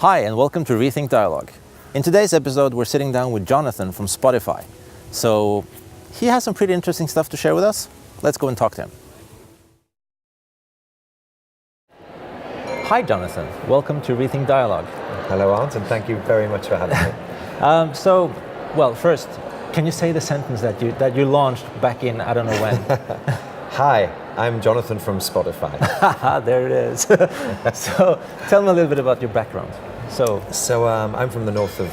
Hi, and welcome to Rethink Dialog. In today's episode, we're sitting down with Jonathan from Spotify. So he has some pretty interesting stuff to share with us. Let's go and talk to him. Hi, Jonathan. Welcome to Rethink Dialog. Hello, Arnt, and thank you very much for having me. First, can you say the sentence that you launched back in, I don't know when? Hi, I'm Jonathan from Spotify. There it is. So tell me a little bit about your background. I'm from the north of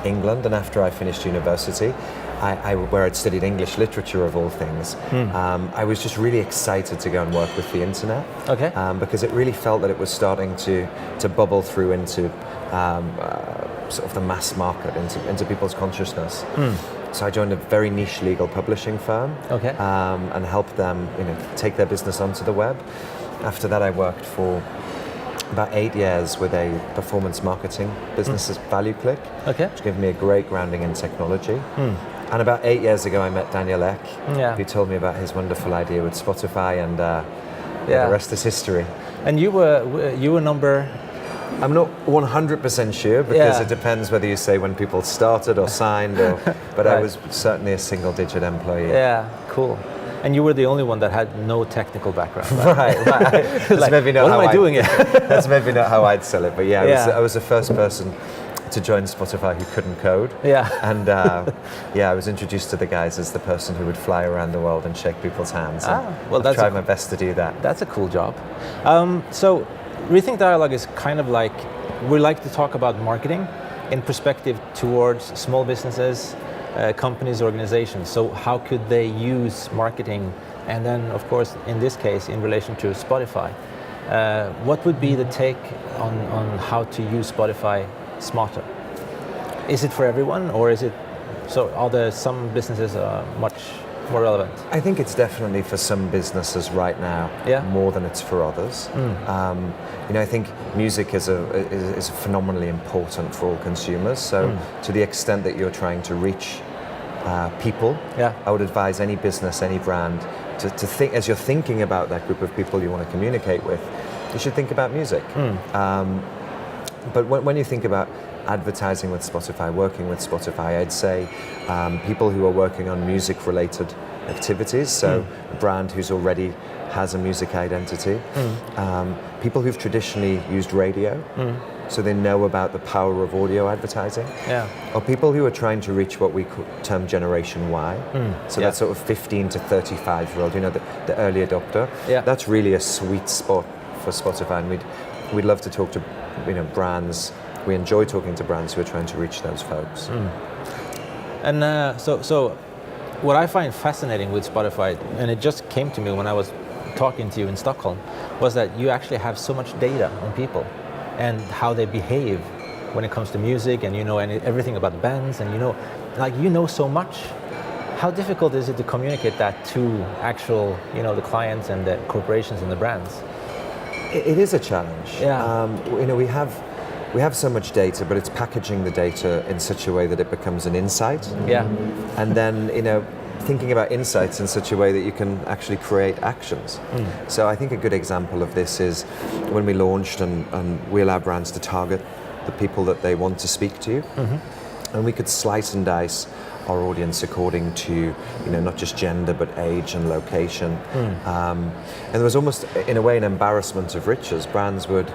England, and after I finished university, where I'd studied English literature of all things, I was just really excited to go and work with the internet. Okay. Because it really felt that it was starting to bubble through into sort of the mass market, into people's consciousness. So I joined a very niche legal publishing firm, and helped them, take their business onto the web. After that, I worked for about 8 years with a performance marketing business as ValueClick, which gave me a great grounding in technology. And about 8 years ago, I met Daniel Ek, who told me about his wonderful idea with Spotify, and the rest is history. And you were number... I'm not 100% sure, because it depends whether you say when people started or signed, but I was certainly a single-digit employee. Yeah, cool. And you were the only one that had no technical background. Right. That's like, maybe not what how am I doing it? That's maybe not how I'd sell it, but I was the first person to join Spotify who couldn't code. Yeah. And I was introduced to the guys as the person who would fly around the world and shake people's hands. I've tried my best to do that. That's a cool job. So Rethink Dialog is kind of like, we like to talk about marketing in perspective towards small businesses, companies, organizations. So how could they use marketing? And then, of course, in this case, in relation to Spotify, what would be the take on how to use Spotify smarter? Is it for everyone, or is it, so are there some businesses much more relevant? I think it's definitely for some businesses right now, more than it's for others. I think music is phenomenally important for all consumers. So to the extent that you're trying to reach people, I would advise any business, any brand, to think, as you're thinking about that group of people you want to communicate with, you should think about music. But when you think about advertising with Spotify, working with Spotify, I'd say people who are working on music-related activities, so a brand who's already has a music identity, people who've traditionally used radio, so they know about the power of audio advertising, or people who are trying to reach what we term Generation Y, so that sort of 15 to 35-year-old, the early adopter. That's really a sweet spot for Spotify, and we'd love to talk to brands. We enjoy talking to brands who are trying to reach those folks. And so what I find fascinating with Spotify, and it just came to me when I was talking to you in Stockholm, was that you actually have so much data on people and how they behave when it comes to music, and everything about bands, and you know so much. How difficult is it to communicate that to actual, the clients and the corporations and the brands? It is a challenge. We have so much data, but it's packaging the data in such a way that it becomes an insight. And then, thinking about insights in such a way that you can actually create actions. So I think a good example of this is when we launched and we allow brands to target the people that they want to speak to. And we could slice and dice our audience according to, not just gender, but age and location. And there was almost, in a way, an embarrassment of riches. Brands would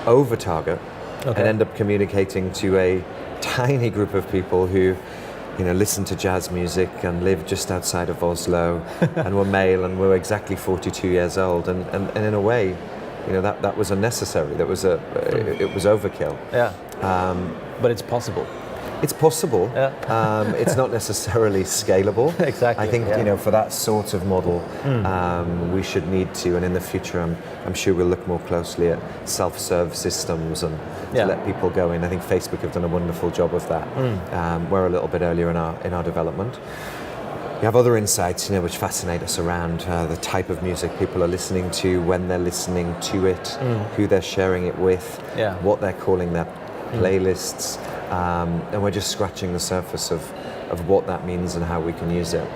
over-target and end up communicating to a tiny group of people who, listen to jazz music and live just outside of Oslo and were male and were exactly 42 years old. And in a way, that was unnecessary. It was overkill. But it's possible. It's possible. It's not necessarily scalable. Exactly. I think for that sort of model, we should need to, and in the future, I'm sure we'll look more closely at self-serve systems and to let people go in. I think Facebook have done a wonderful job of that. We're a little bit earlier in our development. You have other insights, which fascinate us around the type of music people are listening to, when they're listening to it, who they're sharing it with, what they're calling their playlists. And we're just scratching the surface of what that means and how we can use it.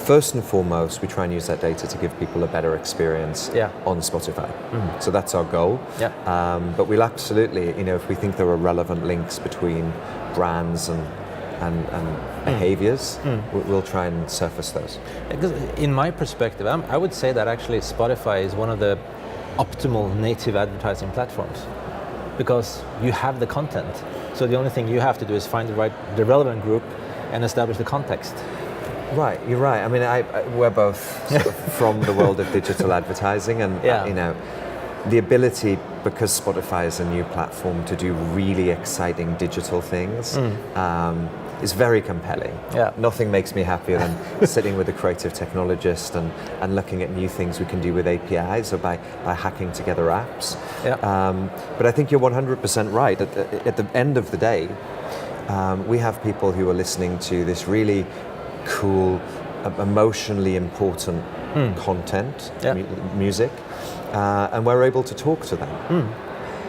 first and foremost, we try and use that data to give people a better experience on Spotify. So that's our goal. But we'll absolutely, if we think there are relevant links between brands and behaviors, we'll try and surface those. Because in my perspective, I would say that actually Spotify is one of the optimal native advertising platforms, because you have the content. So the only thing you have to do is find the relevant group and establish the context. Right, you're right. I mean, we're both sort of from the world of digital advertising, and the ability, because Spotify is a new platform, to do really exciting digital things is very compelling. Nothing makes me happier than sitting with a creative technologist and looking at new things we can do with APIs or by hacking together apps. But I think you're 100% right. At the end of the day, we have people who are listening to this really cool, emotionally important content, music, and we're able to talk to them.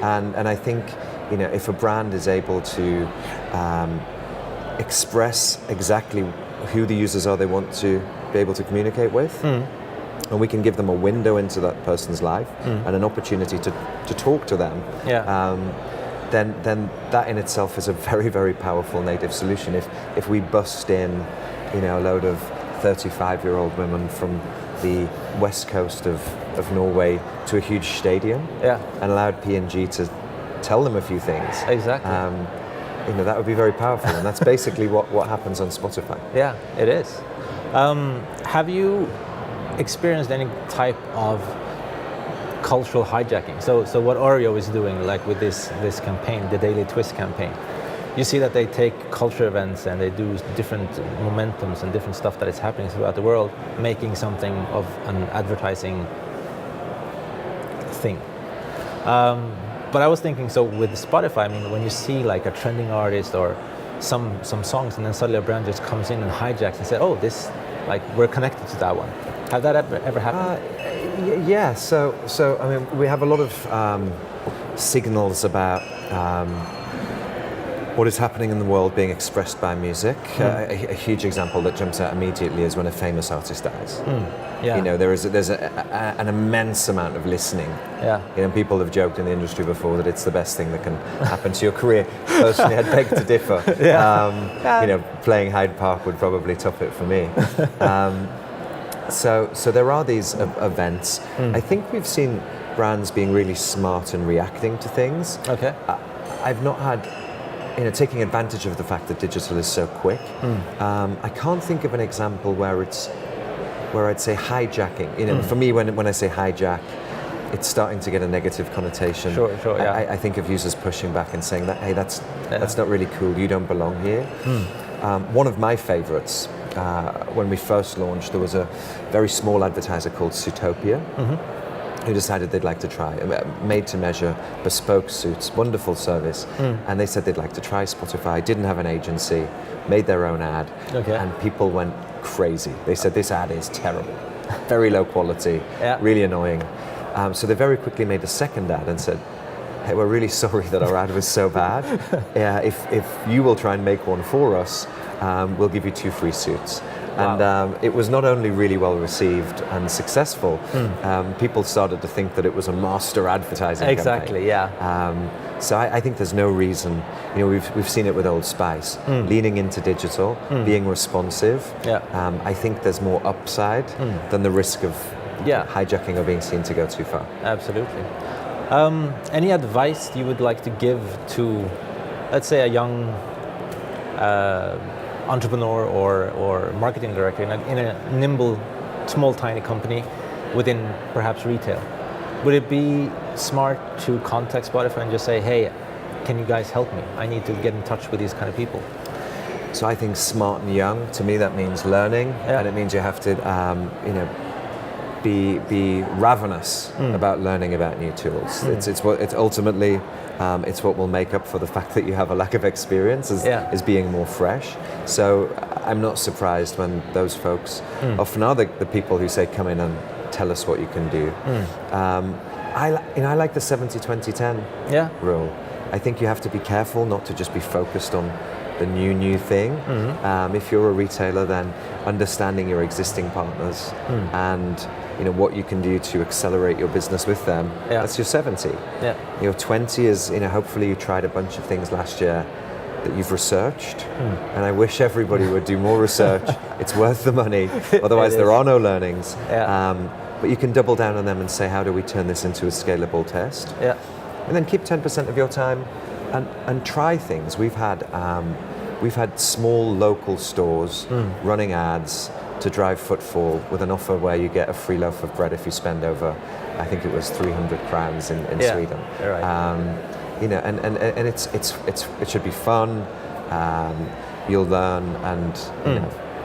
And I think, if a brand is able to express exactly who the users are they want to be able to communicate with, and we can give them a window into that person's life and an opportunity to talk to them, then that in itself is a very, very powerful native solution. If we bust in, a load of 35-year-old women from the west coast of Norway to a huge stadium and allowed P&G to tell them a few things. Exactly. That would be very powerful, and that's basically what happens on Spotify. Yeah, it is. Have you experienced any type of cultural hijacking? So what Oreo is doing, like with this campaign, the Daily Twist campaign, you see that they take culture events and they do different momentums and different stuff that is happening throughout the world, making something of an advertising thing. But I was thinking, so with Spotify, I mean, when you see like a trending artist or some songs, and then suddenly a brand just comes in and hijacks and says, "Oh, this, like, we're connected to that one." Have that ever happened? Yeah. So I mean, we have a lot of signals about what is happening in the world being expressed by music. A huge example that jumps out immediately is when a famous artist dies. There's an immense amount of listening. People have joked in the industry before that it's the best thing that can happen to your career. Personally, I'd beg to differ. Playing Hyde Park would probably top it for me. So there are these events. I think we've seen brands being really smart and reacting to things. I've not had, taking advantage of the fact that digital is so quick. I can't think of an example where I'd say hijacking. For me, when I say hijack, it's starting to get a negative connotation. Sure, yeah. I think of users pushing back and saying that, hey, that's not really cool. You don't belong here. One of my favorites, when we first launched, there was a very small advertiser called Suitopia, who decided they'd like to try, made-to-measure, bespoke suits, wonderful service, and they said they'd like to try Spotify, didn't have an agency, made their own ad, and people went crazy. They said, this ad is terrible, very low quality, really annoying. So they very quickly made a second ad and said, hey, we're really sorry that our ad was so bad. If you will try and make one for us, we'll give you 2 free suits. Wow. And it was not only really well received and successful, people started to think that it was a master advertising campaign. So I think there's no reason, we've seen it with Old Spice, leaning into digital, being responsive. I think there's more upside than the risk of hijacking or being seen to go too far. Absolutely. Any advice you would like to give to, let's say, a young entrepreneur or marketing director in a nimble, small, tiny company within perhaps retail? Would it be smart to contact Spotify and just say, hey, can you guys help me? I need to get in touch with these kind of people. So I think smart and young, to me that means learning, and it means you have to be ravenous about learning about new tools. It's ultimately it's what will make up for the fact that you have a lack of experience is being more fresh. So I'm not surprised when those folks often are the people who say, come in and tell us what you can do. I like the 70-20-10 rule. I think you have to be careful not to just be focused on the new thing. If you're a retailer, then understanding your existing partners and what you can do to accelerate your business with them. That's your 70. Your 20 is hopefully you tried a bunch of things last year that you've researched, and I wish everybody would do more research. It's worth the money, otherwise there are no learnings. But you can double down on them and say, how do we turn this into a scalable test? And then keep 10% of your time and try things. We've had small local stores running ads to drive footfall with an offer where you get a free loaf of bread if you spend over, I think it was 300 crowns in Sweden. And it should be fun. You'll learn, and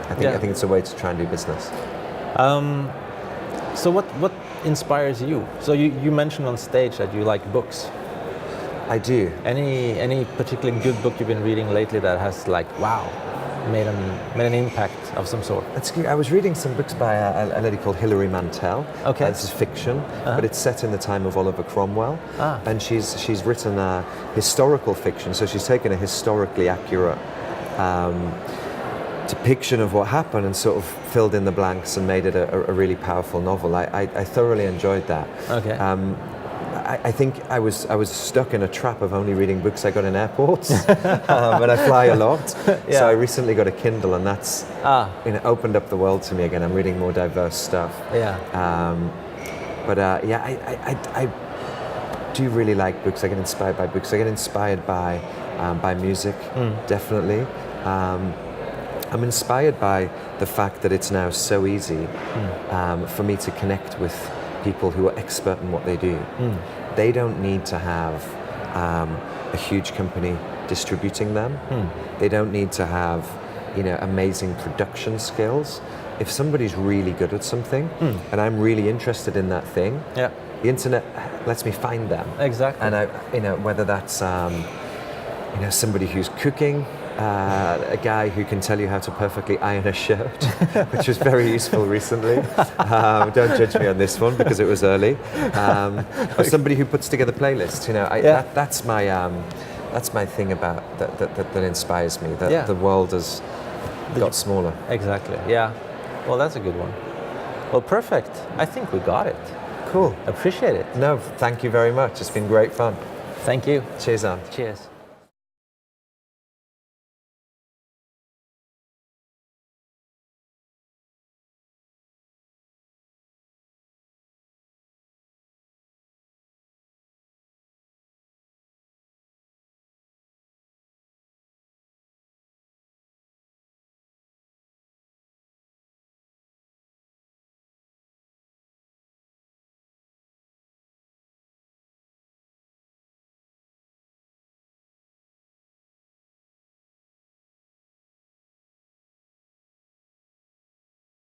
I think it's a way to try and do business. So what inspires you? So you mentioned on stage that you like books. I do. Any particularly good book you've been reading lately that has made an impact of some sort? I was reading some books by a lady called Hilary Mantel. This is fiction, but it's set in the time of Oliver Cromwell, and she's written a historical fiction. So she's taken a historically accurate depiction of what happened and sort of filled in the blanks and made it a really powerful novel. I thoroughly enjoyed that. I think I was stuck in a trap of only reading books I got in airports, and I fly a lot. So I recently got a Kindle, and that's opened up the world to me again. I'm reading more diverse stuff. I do really like books. I get inspired by books. I get inspired by music, definitely. I'm inspired by the fact that it's now so easy for me to connect with people who are expert in what they do. They don't need to have a huge company distributing them. They don't need to have amazing production skills. If somebody's really good at something and I'm really interested in that thing, the internet lets me find them. Exactly. And whether that's somebody who's cooking, a guy who can tell you how to perfectly iron a shirt, which was very useful recently. Don't judge me on this one because it was early. Or somebody who puts together playlists. That's my thing about that inspires me. That the world has got smaller. Exactly. Yeah. Well, that's a good one. Well, perfect. I think we got it. Cool. Appreciate it. No, thank you very much. It's been great fun. Thank you. Cheers, Arnt. Cheers.